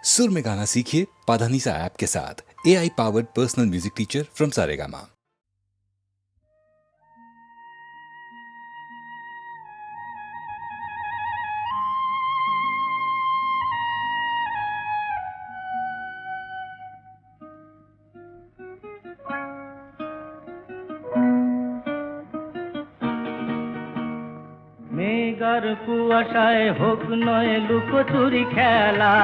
सुर में गाना सीखिए पाधानीसा ऐप के साथ। AI powered personal music teacher from Saregama. মেঘার কুয়াশায় হোক নয় লুকোচুরি খেলা,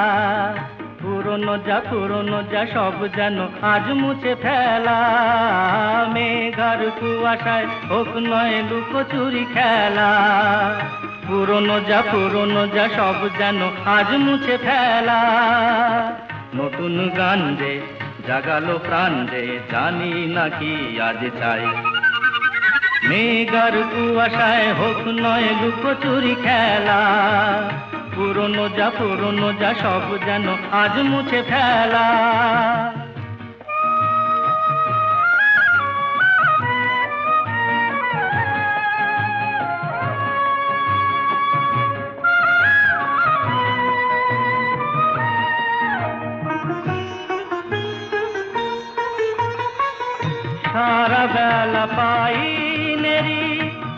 পুরনো যা সব যেন আজ মুছে ফেলা। মেঘার কুয়াশায় হোক নয় লুকোচুরি খেলা, পুরনো যা সব যেন আজ মুছে ফেলা। নতুন গান যে জাগালো প্রাণ যে জানি নাকি আজ চাই। মেঘার কুয়াশায় হোক নয় লুকোচুরি খেলা, পুরনো যা সব যেন আজ মুছে ফেলা। সারা বেলা পাইনেরি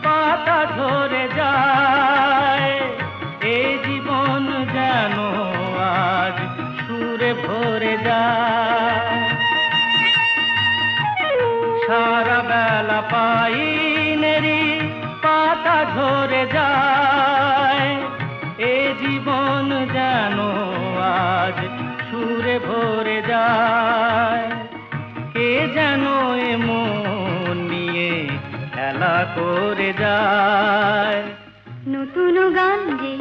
পাতা ঝরে যায়, এই জীবন যেন আজ সুরে ভরে যায়। সারা বেলা পাইনেরি পাতা ঝরে যায়, এই জীবন যেন আজ সুরে ভরে যায়। কে যেন এমন নিয়ে খেলা করে যায়। নতুন গান যে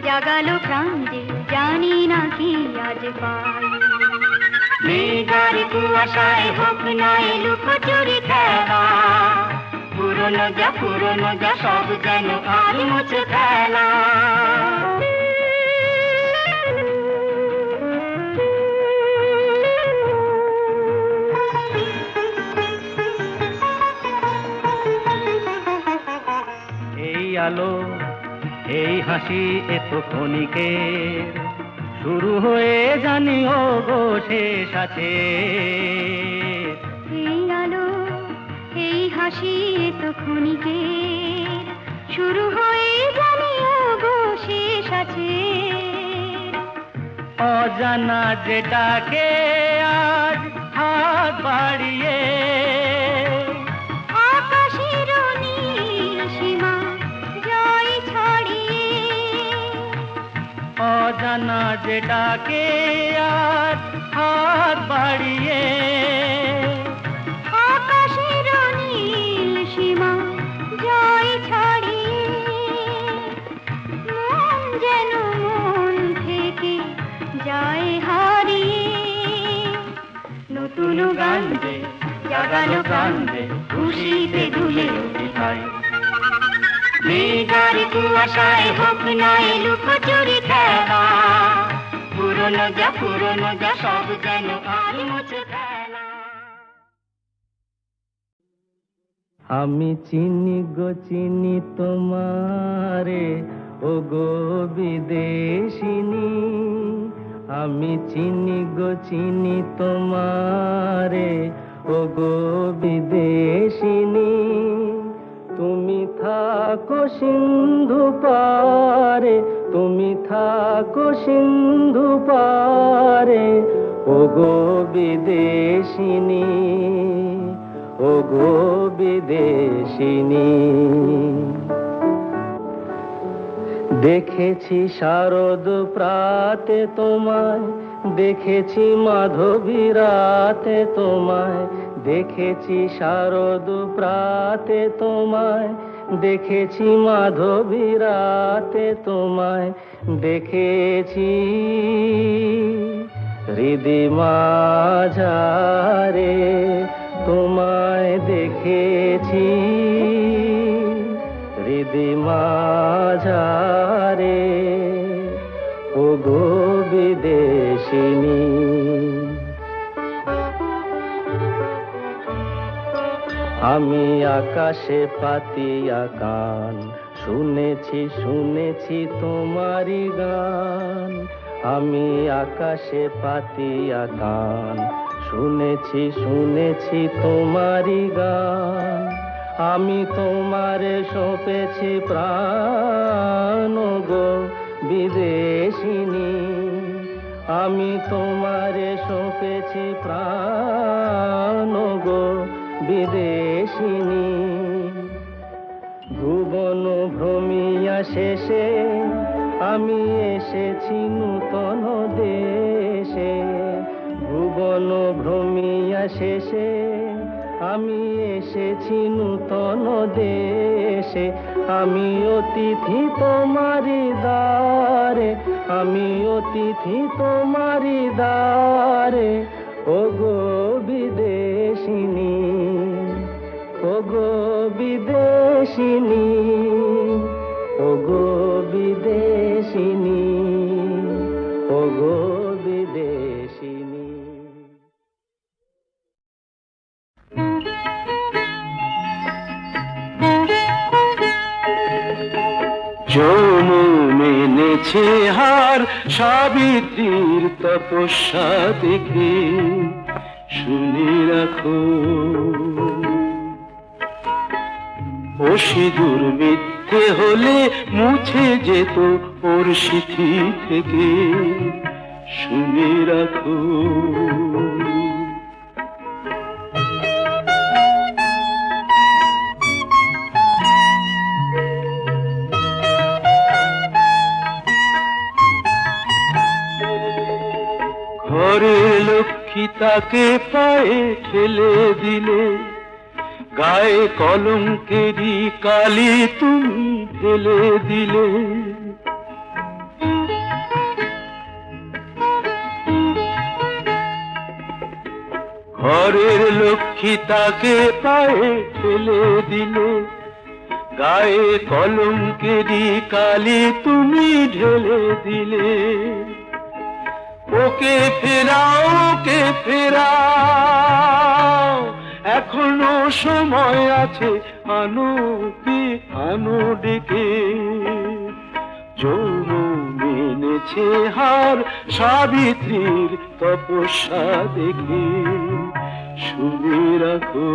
জাগালো প্রাণ যে জানি না কি আজ পাই। মেঘার কুয়াশায় হোক নয় লুকোচুরি খেলা, পুরনো যা সব যেন আজ মুছে ফেলা। আলো এই হাসি এত ক্ষণিকের, শুরু হয়ে জানি ও গো শেষ আছে। এই আলো এই হাসি এত ক্ষণিকের, শুরু হয়ে জানি ও গো শেষ আছে। অজানা যেটাকে আজ হাত বাড়িয়ে অজানা যেটাকে আজ হাত বাড়িয়ে আকাশের নীল সীমা জয় ছাড়িয়ে, মন যেন মন থেকে যায় হারিয়ে। নতুন গান যে জাগালো প্রাণ যে খুশিতে দুলে উঠায়। মেঘার কুয়াশায় হোক নয় লুকোচুরি খেলা, পুরনো যা সব যেন আজ মুছে ফেলা। আমি চিনি গো চিনি তোমারে ও গো বিদেশিনী, আমি চিনি গো চিনি তোমারে ও গো বিদেশিনী। তুমি থাকো সিন্ধু পারে, তুমি থাকো সিন্ধু পারে ও গো বিদেশিনী, ও গো বিদেশিনী। দেখেছি শারদ প্রাতে তোমায়, দেখেছি মাধবী রাতে তোমায়, দেখেছি শারদ প্রাতে তোমায়, দেখেছি মাধবী রাতে তোমায়, দেখেছি হৃদি মাঝারে তোমায়, দেখেছি হৃদি মাঝারে ও গো বিদেশিনী। আমি আকাশে পাতিয়া কান, শুনেছি তোমারি গান। আমি আকাশে পাতিয়া গান শুনেছি শুনেছি তোমারই গান, আমি তোমারে সঁপেছি প্রাণ গো বিদেশিনী, আমি তোমারে সঁপেছি প্রাণ গো বিদেশিনী। ভুবন ভ্রমিয়া শেষে আমি এসেছি নূতন দেশে, ভুবন ভ্রমিয়া শেষে আমি এসেছি নূতন দেশে। আমি অতিথি তোমারি দ্বারে, আমি অতিথি তোমারি দ্বারে, ওগো বিদেশিনী, ওগো বিদেশিনী, ওগো বিদেশিনী, ওগো বিদেশিনী। যৌন মেনেছে হার সাবিত্রীর তপস্যা দেখে, শুনে রাখো ও সিঁদুর মিথ্যে হলে মুছে যেত ওর সিথি থেকে, শুনে রাখো। ঘরের লক্ষ্মী তাকে পায়ে ঠেলে দিলে, গায়ে কলঙ্কেরই কালি তুমি ঢেলে দিলে। ঘরের লক্ষ্মী তাকে পায়ে ঠেলে দিলে, গায়ে কলঙ্কেরই কালি তুমি ঢেলে দিলে। ওকে ফেরাও, ওকে ফেরাও, এখনো সময় আছে, আনো কি আনো ডেকে। যৌন মেনেছে হার সাবিত্রীর তপস্যা দেখে, শুনে রাখো।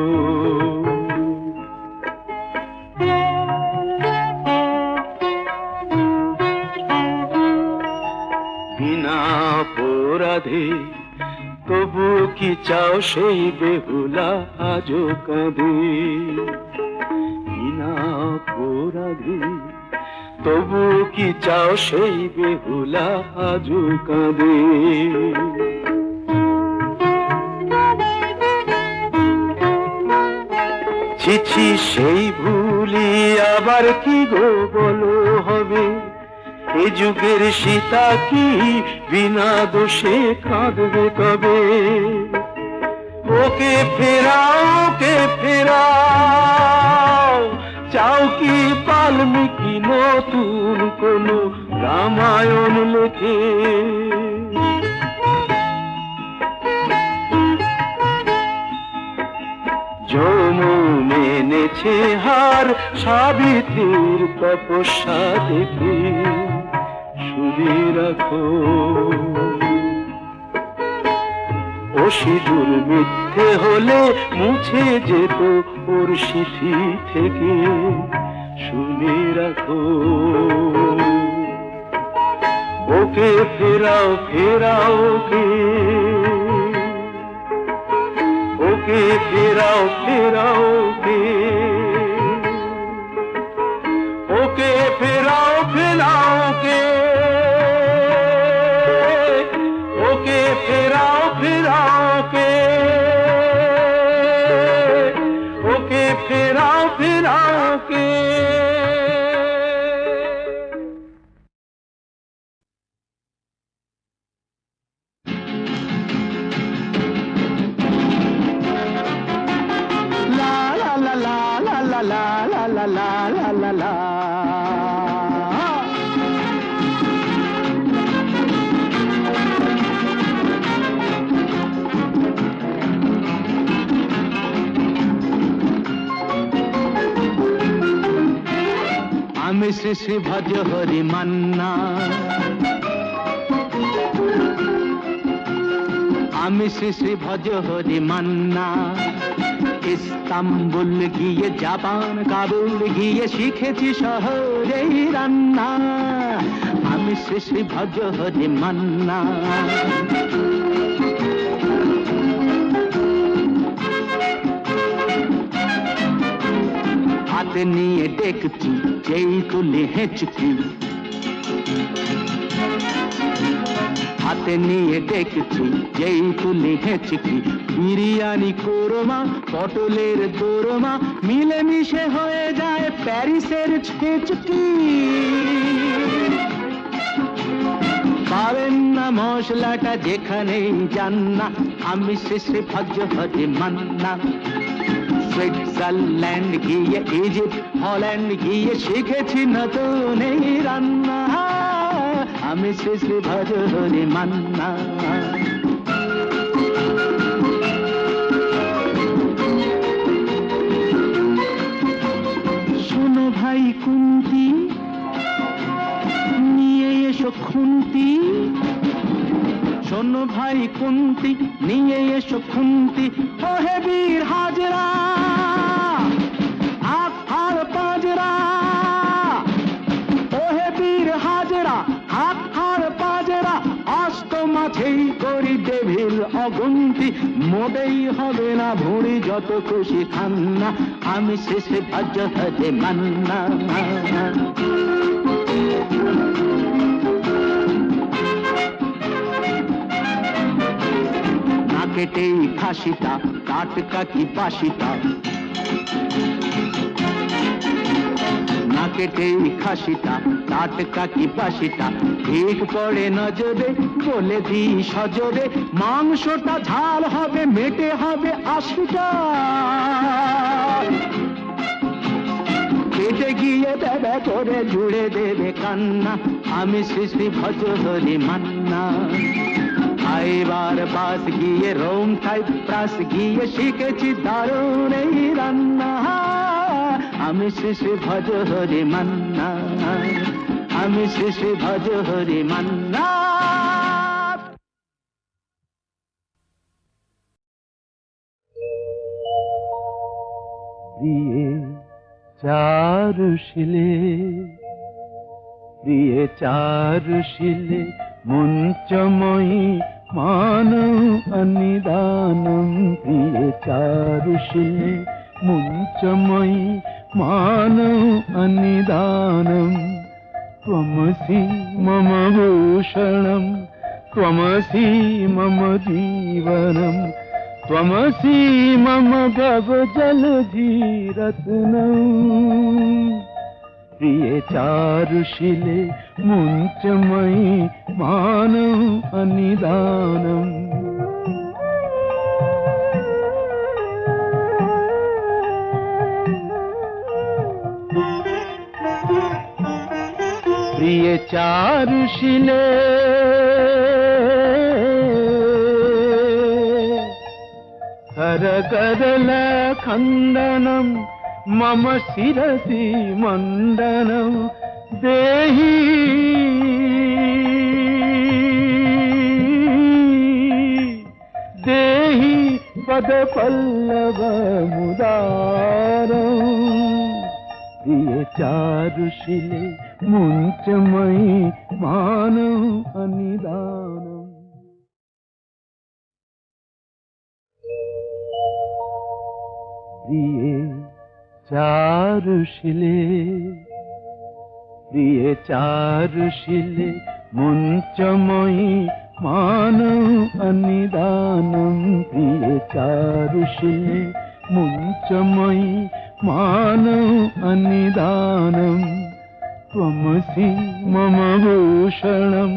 বিনা অপরাধে তবু কি চাও সেই বেহুলা আজো কাঁদে, বিনা অপরাধে তবু কি চাও সেই বেহুলা আজো কাঁদে। ছিছি সেই ভুলি আবার কি গো বলো হবে, এ যুগের সীতা কি বিনা দোষে কাঁদবে কবে। ওকে ফেরাও, ওকে ফেরাও, চাও কি বাল্মীকি নতুন কোন রামায়ণ লেখে। যৌন মেনেছে হার সাবিত্রীর তপস্যা দেখে, শুনে রাখো। ও সিঁদুর মিথ্যে হলে মুছে যেত ওর সিথি থেকে, শুনে রাখো। ওকে ফেরাও, ফেরাও ওকে, ওকে ফেরাও, ফেরাও ওকে, ওকে ফেরাও, ফেরাও ওকে, ওকে ফেরাও, ফেরাও ওকে, ওকে ফেরাও, ফেরাও ওকে। আমি শ্রী শ্রী ভজ হরি মান্না, আমি শ্রী শ্রী ভজ হরি মান্না। ইস্তাম্বুল গিয়ে জাপান কাবুল গিয়ে শিখেছি শহরেই রান্না। আমি শ্রী শ্রী ভজ হরি মান্না। হাতে নিয়ে দেখছি যেই তুলি হেঁচকি, হাতে নিয়ে দেখছি যেই তুলি হেঁচকি। বিরিয়ানি কোরমা পটলের দোরমা মিলেমিশে হয়ে যায় প্যারিসের ছেচকি। পাবেন না মশলাটা যেখানেই যান না, আমি শ্রী শ্রী ভজ হরি মান্না। সুইজারল্যান্ড গিয়ে ইজিপ্ট হল্যান্ড গিয়ে শিখেছি নতুন এই রান্না। আমি শ্রী শ্রী ভজ হরি মান্না। শোনো ভাই কুন্তি, নিয়ে এসো খুন্তি। শোনো ভাই কুন্তি, নিয়ে এসো খুন্তি। ওহে বীর হাজরা হাত হার পাজরা, ওহে বীর হাজরা হাত হার পাজরা। অস্ত মাঝেই করি ডেভিল অগুন্তি, মোটেই হবে না ভুঁড়ি যত খুশি খান্না। আমি শ্রী শ্রী ভজ হরি মান্না। কেটেই খাসিটা টাটকা কি বাসিটা, না কেটেই খাসিটা টাটকা কি বাসিটা। ঠিক পড়ে নজরে বলে দিই সজরে, মাংসটা ঝাল হবে মেটে হবে 80টা। পেটে গিয়ে বেড়া করে জুড়ে দেবে কান্না। আমি শ্রী শ্রী ভজ হরি মান্না। এবার বাস গিয়ে রোম সাইপ্রাস গিয়ে শিখেছি দারুণ এই রান্না। আমি শ্রী শ্রী ভজ হরি মান্না। আমি শ্রী শ্রী ভজ হরি মান্না। প্রিয়ে চারুশিলে, প্রিয়ে চারুশিলে মুঞ্চময়ী মানৌ অনিদানম। প্রিয়ে চারুশিলে মুঞ্চময়ী মানৌ অনিদানম। ত্বমসি মম ভূষণম, ত্বমসি মম জীবনম, ত্বমসি মম ভব জলধিরত্নম। প্রিয়ে চারুশিলে মুঞ্চময়ী মানৌ অনিদানম। প্রিয়ে চারুশিলে করকরল খণ্ডনম মম শিরসি মণ্ডনম। দেহি দেহি পদ পল্লব মুদারম। প্রিয়ে চারুশিলে মুঞ্চময়ী মানৌ অনিদানম। প্রিয়ে চারুশিলে, প্রিয়ে চারুশিলে মুঞ্চময়ী মানৌ অনিদানম। প্রিয়ে চারুশিলে মুঞ্চময়ী মানৌ অনিদানম। ত্বমসি মম ভূষণম,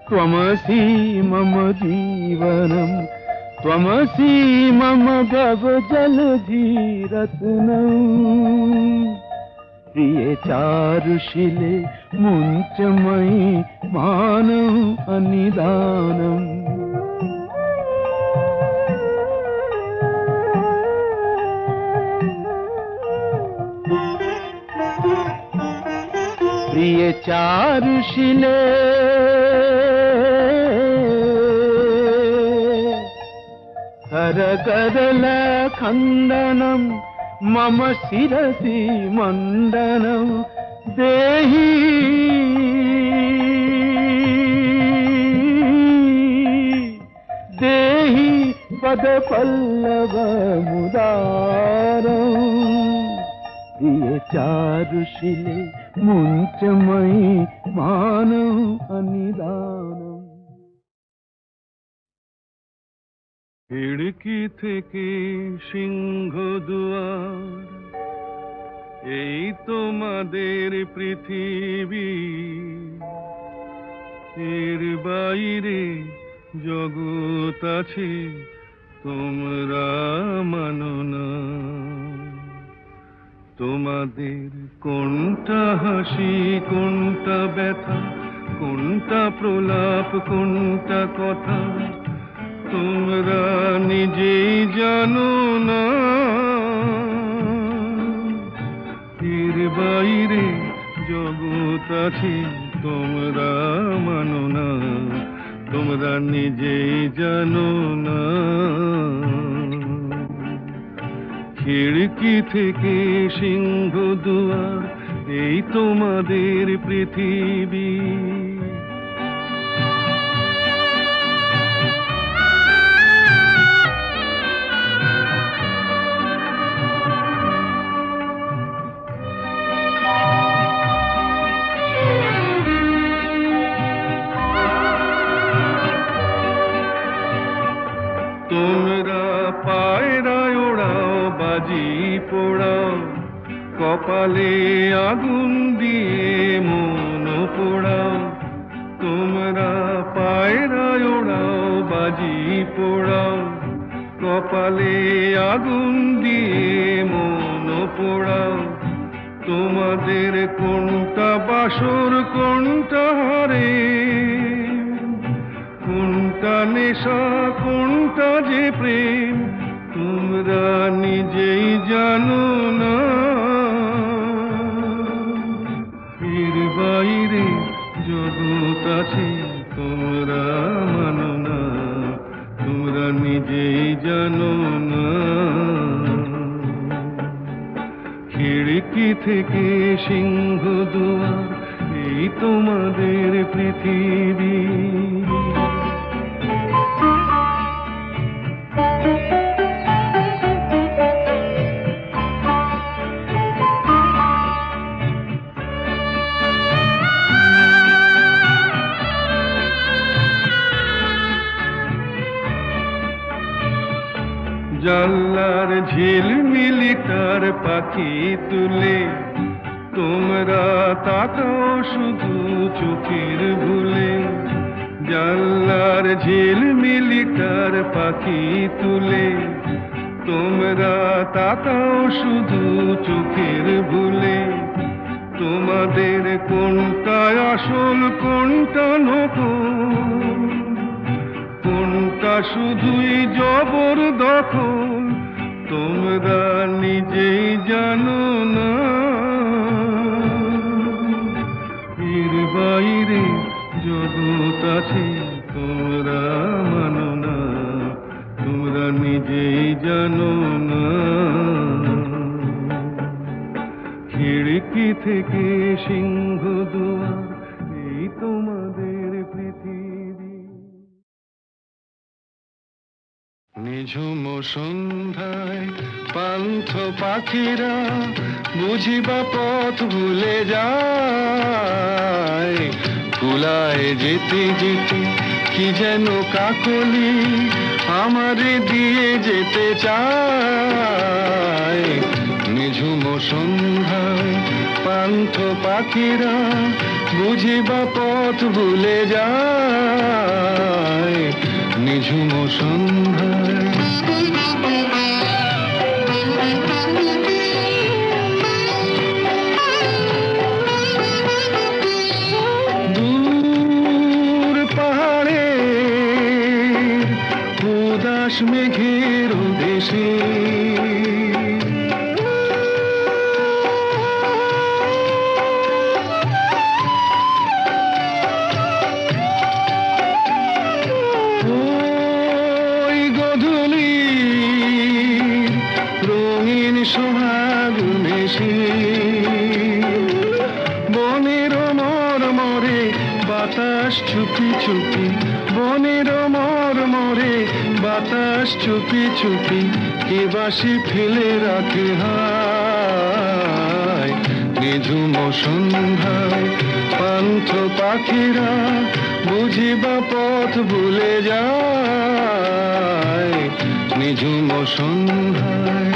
ত্বমসি মম জীবনম, ত্বমসি মম ভব জলধিরত্নম। প্রিয়ে চারুশিলে মুঞ্চময়ী মানৌ অনিদানম। প্রিয়ে চারুশিলে करकरला खंदनम मम शिरसि मंदनम देहि देहि पद पल्लव मुदारम दिए चारुशिले मुंचमयी मानव अनिदानम। खिड़की থেকে সিংহ দুয়ার এই তোমাদের পৃথিবী, এর বাইরে জগৎ আছে তোমরা মানো না। তোমাদের কোনটা হাসি কোনটা ব্যথা, কোনটা প্রলাপ কোনটা কথা তোমরা নিজেই জানো না। এর বাইরে জগৎ আছে তোমরা মানো না, তোমরা নিজেই জানো না। খিড়কি থেকে সিংহ দুয়ার এই তোমাদের পৃথিবী। তোমরা পায়রায় ওড়াও বাজি পোড়াও, কপালে আগুন দিয়ে মন পোড়াও। তোমরা পায়রায় ওড়াও বাজি পোড়াও, কপালে আগুন দিয়ে মন পোড়াও। তোমাদের কোনটা বাসর কোনটা হারে, কোনটা নেশা কোনটা যে প্রেম তোমরা নিজেই জানো না। এর বাইরে জগৎ আছে তোমরা মানো না, তোমরা নিজেই জানো না। খিড়কি থেকে সিংহ দুয়ার এই তোমাদের পৃথিবী। জানলার ঝিলমিলি তার পাখি তুলে তোমরা তাকাও শুধু চোখের ভুলে। জানলার ঝিলমিলি তার পাখি তুলে তোমরা তাকাও শুধু চোখের ভুলে। তোমাদের কোনটা আসল কোনটা নকল, কোনটা শুধুই জবর দখল তোমরা নিজেই জানো না। এর বাইরে জগৎ আছে তোমরা মানো না, তোমরা নিজেই জানো না। খিড়কি থেকে সিংহ দুয়ার এই তোমাদের পৃথিবী। নিঝুম সন্ধ্যায় পান্থ পাখিরা বুঝিবা পথ ভুলে যায়। কুলায় যেতে যেতে কি যেন কাকলি আমারে দিয়ে যেতে চায়। নিঝুম সন্ধ্যায় পান্থ পাখিরা বুঝিবা পথ ভুলে যায়। নিঝুম সন্ধ্যায় দূর পাহাড়ে উদাস মেঘের দেশে ওই গধূলি ভরে বাতাস চুপি চুপি কে বাঁশি ফেলে রাখে হায় নিঝুম সন্ধ্যায় পান্থ পাখিরা বুঝিবা পথ ভুলে যায় নিঝুম সন্ধ্যায়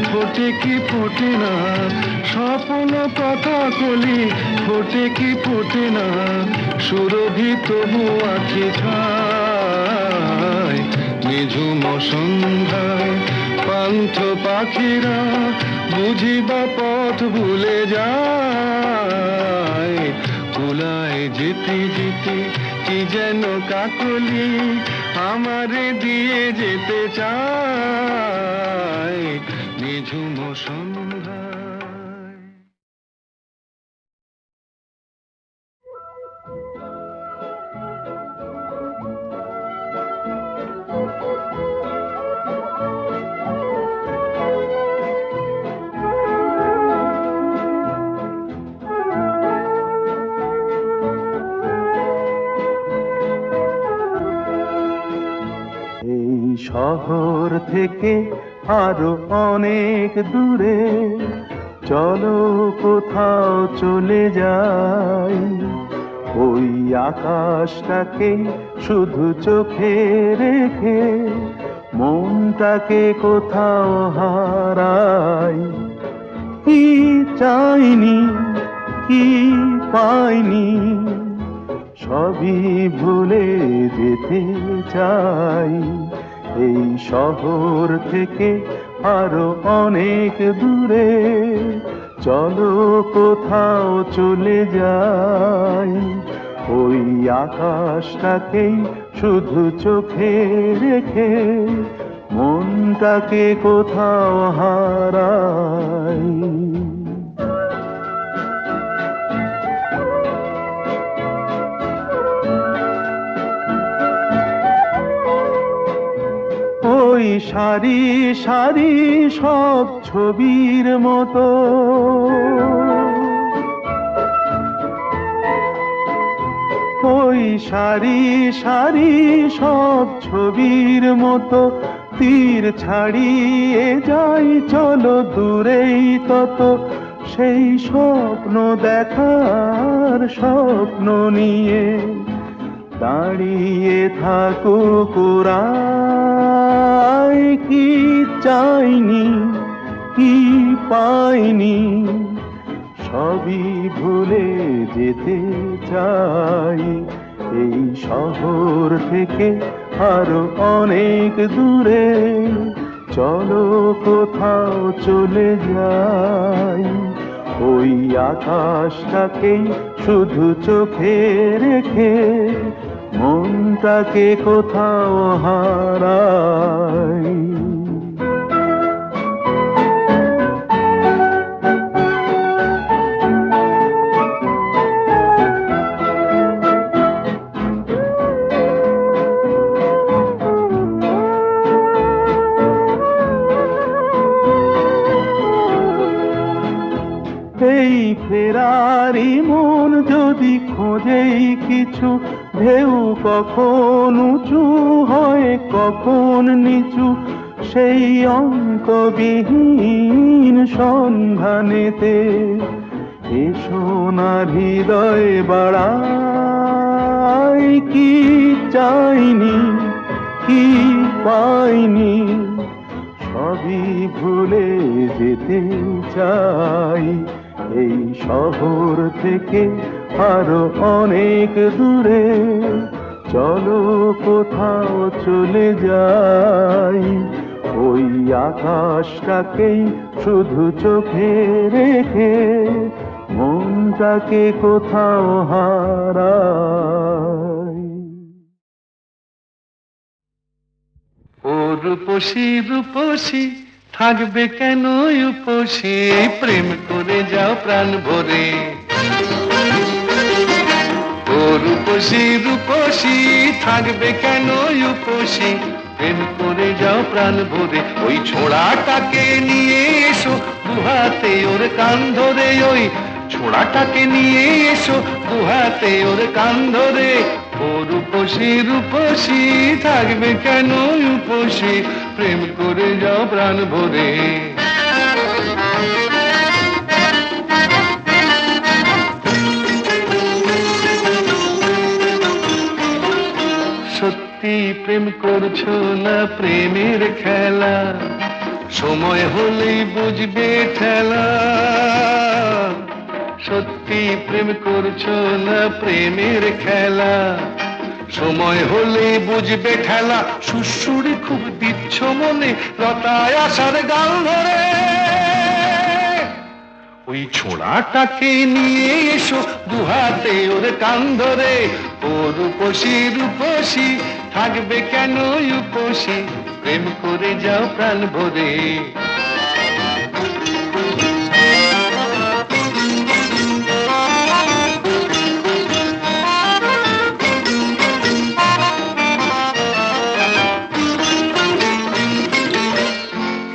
ফোটে কি ফোটে না স্বপ্ন কথা কলি ফোটে কি ফোটে না সুরভি তবু আখি ছায় নিঝুম সন্ধ্যায় পান্থ পাখিরা বুঝিবা পথ ভুলে যায় কুলায় যেতে যেতে কি যেন কাকলি আমারে দিয়ে যেতে চায় নিঝুম সন্ধ্যায়। এই শহর থেকে আরো অনেক দূরে চলো কোথাও চলে যাই ওই আকাশটাকে শুধু চোখে রেখে মনটাকে কোথাও হারাই কি চাইনি কি পাইনি সবই ভুলে যেতে চাই এই শহর থেকে আরো অনেক দূরে চলো কোথাও চলে যাই ওই আকাশটাকেই শুধু চোখে রেখে মনটাকে কোথাও হারাই ওই সারি সারি সব ছবির মতো ওই সারি সারি সব ছবির মতো তীর ছাড়িয়ে যাই চলো দূরেই তত সেই স্বপ্ন দেখার স্বপ্ন নিয়ে দাঁড়িয়ে থাকুক ওরাই কি চাইনি কি পাইনি সবই ভুলে যেতে চাই এই শহর থেকে আরো অনেক দূরে চলো কোথাও চলে যাই ওই আকাশটাকেই শুধু চোখে রেখে মনটাকে কোথাও হারাই এই ফেরারি মন যদি খোঁজেই কিছু ঢেউ কখন উঁচু হয় কখন নিচু সেই অন্তবিহীন সন্ধানেতে এসো না হৃদয় বাড়াই কি চাইনি কি পাইনি সবই ভুলে যেতে চাই এই শহর থেকে আরো অনেক দূরে চলো কোথাও চলে যাই ওই আকাশটাকেই শুধু চোখে রেখে মনটাকে কোথাও হারাই। ও রূপসী রূপসী থাকবে কেন উপসী, প্রেম করে যাও প্রাণ ভরে। ও রূপসী রূপসী থাকবে কেন উপসী, প্রেম করে যাও প্রাণ ভরে। ওই ছোড়াটাকে নিয়ে এসো দুহাতে ওর কান ধরে, ওই ছোড়াটাকে নিয়ে এসো দুহাতে ওর কান ধরে। ও রূপসী রূপসী থাকবে কেন উপসী, প্রেম করে যাও প্রাণ ভরে। সত্যি প্রেম করছো না প্রেমের খেলা, সময় হলেই বুঝবে ঠেলা। সত্যি প্রেম করছো না প্রেমের খেলা, সময় হলেই বুঝবে ঠেলা। সুরসুরি খুব দিচ্ছ মনে লতায় আসার গাল ধরে, ওই ছোড়াটাকে নিয়ে এসো দুহাতে ওর কান ধরে। ও রূপসী রূপসী থাকবে কেন উপসী, প্রেম করে যাও প্রাণ ভরে।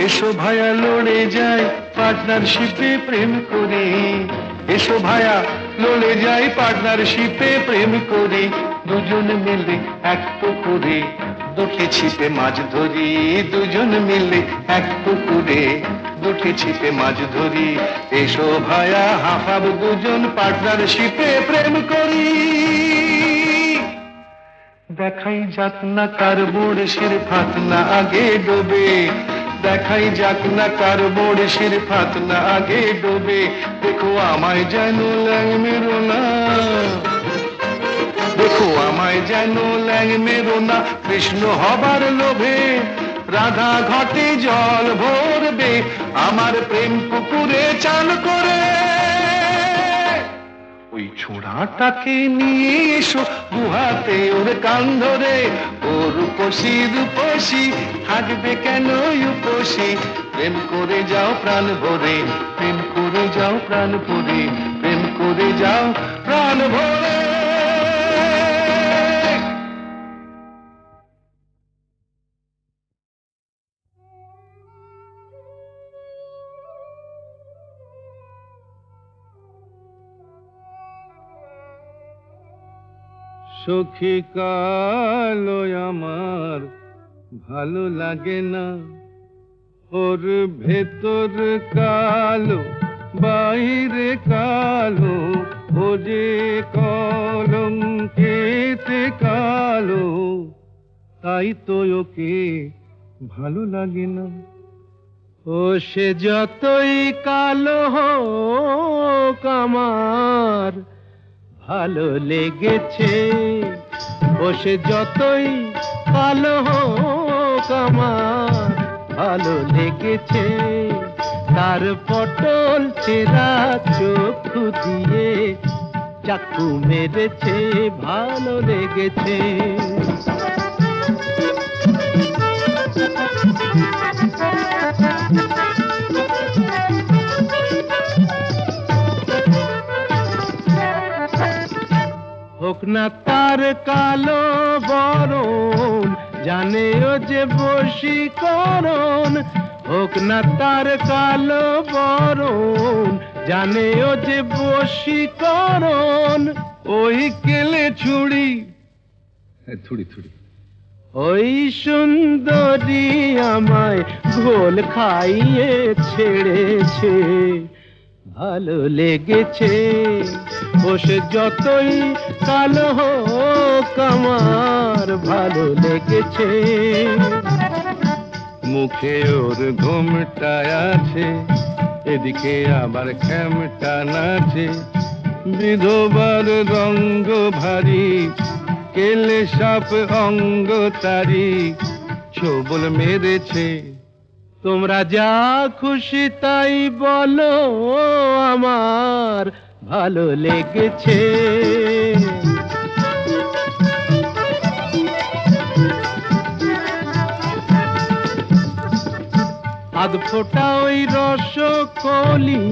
এসো ভায়া লড়ে যায় পার্টনারশিপে প্রেম করে, এসো ভায়া লড়ে যায় পার্টনারশিপে প্রেম করে। দুজন মিলে এক পুকুরে দুটি ছিপে মাছ ধরি, দুজন মিলে এক পুকুরে দুটি ছিপে মাছ ধরি। এসো ভায়া হাফাব দুজন পার্টনারশিপে প্রেম করি। দেখাই যাক না কার বড়শির ফাত না আগে ডোবে, দেখাই যাক না কার বড়শির ফাত না আগে ডোবে। দেখো আমায় যেন ল্যাং মেরো না, দেখো আমায় যেন ল্যাং মেরো না। কৃষ্ণ হবার লোভে রাধা ঘটে জল ভরবে, আমার প্রেম পুকুরে চান করে। ওই ছোড়াটাকে নিয়ে এসো দুহাতে ওর কান ধরে। ও রূপসী রূপসী থাকবে কেন উপসী, প্রেম করে যাও প্রাণ ভরে, প্রেম করে যাও প্রাণ ভরে, প্রেম করে যাও প্রাণ ভরে। সখী কালো আমার ভালো লাগে না, ওর ভেতর কালো বাইরে কালো, ও যে কলঙ্কেতে কালো, তাই তো ওকে ভালো লাগে না। ও সে যতই কালো হোক আমার ভালো লেগেছে, ও সে যতই কালো হোক আমার ভালো লেগেছে। তার পটল ছেঁড়া চক্ষু দিয়ে চাকু মেরেছে, ভালো লেগেছে। হোক না তার কালো বরণ, জানে ও যে বশীকরণ। হোক না তার কালো বরণ, জানে ও যে বশীকরণ। ওই কেলে ছুড়ি থুড়ি থুড়ি, ওই সুন্দরী আমায় ঘোল খাইয়ে ছেড়েছে, ভালো লেগেছে। ও সে যতই কালো হোক আমার ভালো লেগেছে। মুখে ওর ঘুমটা আছে, এদিকে আবার খ্যামটা নাচে। বিধবার রঙ্গ ভারী, কেলে সাপ অঙ্গ তারি, ছোবল মেরেছে তোমরা যা খুশি তাই বলো, আমার ভালো লেগেছে। আধ ফোঁটা ওই রসকলি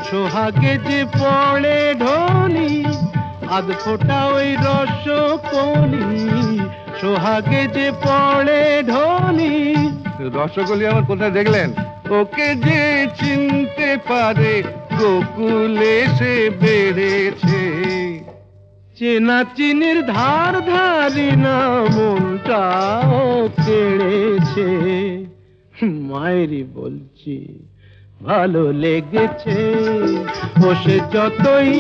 সোহাগে যে পড়ে ঢলি, আধ ফোঁটা ওই রসকলি সোহাগে যে পড়ে ঢলি। রসগোল্লা আমার কোথায় দেখলেন? ওকে যে চিনতে পারে গোকুলে সে বেড়েছে। চেনা চিনির ধার ধারি না মনটাও কেড়েছে। মায়েরই বলছি ভালো লেগেছে, ও সে যতই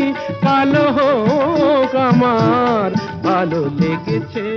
কালো হোক আমার ভালো লেগেছে।